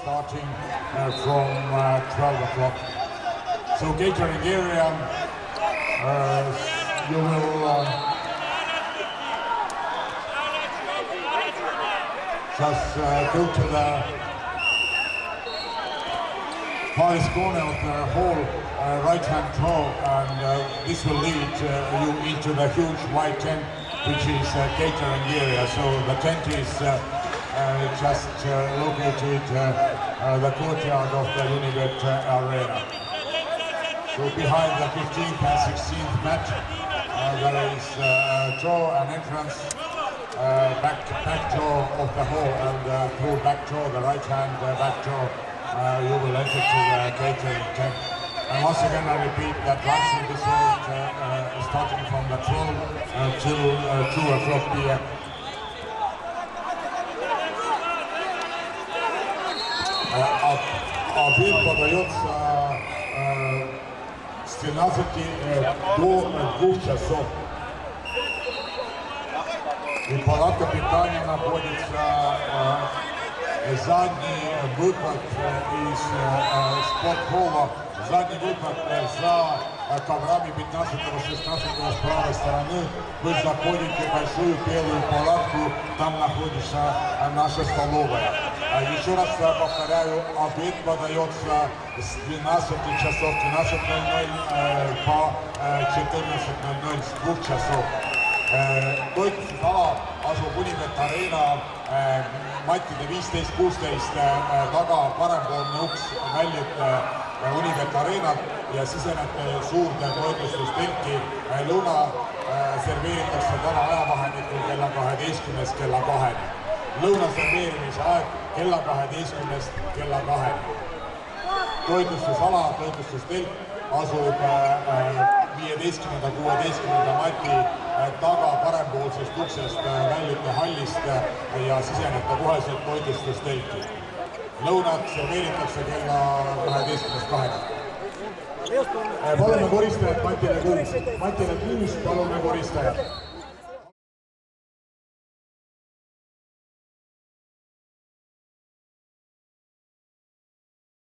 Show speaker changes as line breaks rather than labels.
starting from 12 o'clock. So catering area, you will just go to the farthest corner of the hall, right-hand draw, and this will lead you into the huge white tent, which is catering area. So the tent is just located the courtyard of the Unibet Arena. So behind the 15th and 16th mat, there is draw and entrance, back door of the hall, and through back door, the right-hand back door, you will enter to the catering tent. And once again, I repeat that lunch will be served starting from the 12 till 2 o'clock p.m. Обед подается с 13 до 2 часов. И палатка питания находится задний выход из спортхола, задний выход за коврами 15-16 с правой стороны. Вы заходите в большую белую палатку, там находится наша столовая. Еще раз повторяю, обед подается с 12 часов 12:00 по 14:00 с 2 часов. Toitlustusala asub Unibet Arena mattide 15-16 taga, parempoolne uks väljub Unibet Arenat ja sisenete suurde toitlustustelki. Lõuna serveeritakse täna ajavahemikul kella 12-st kella 2-ni. Lõuna serveerimise aeg kella 12-st kella 2-ni. Toitlustusala, toitlustustelk asub 15-16 mati taga parempoolsest uksest väljute hallist ja sisenete koheselt toitlustustelki. Lõunat serveeritakse kella 12-st 2-ni. Palume koristajat Matile Kuus, palume koristajat.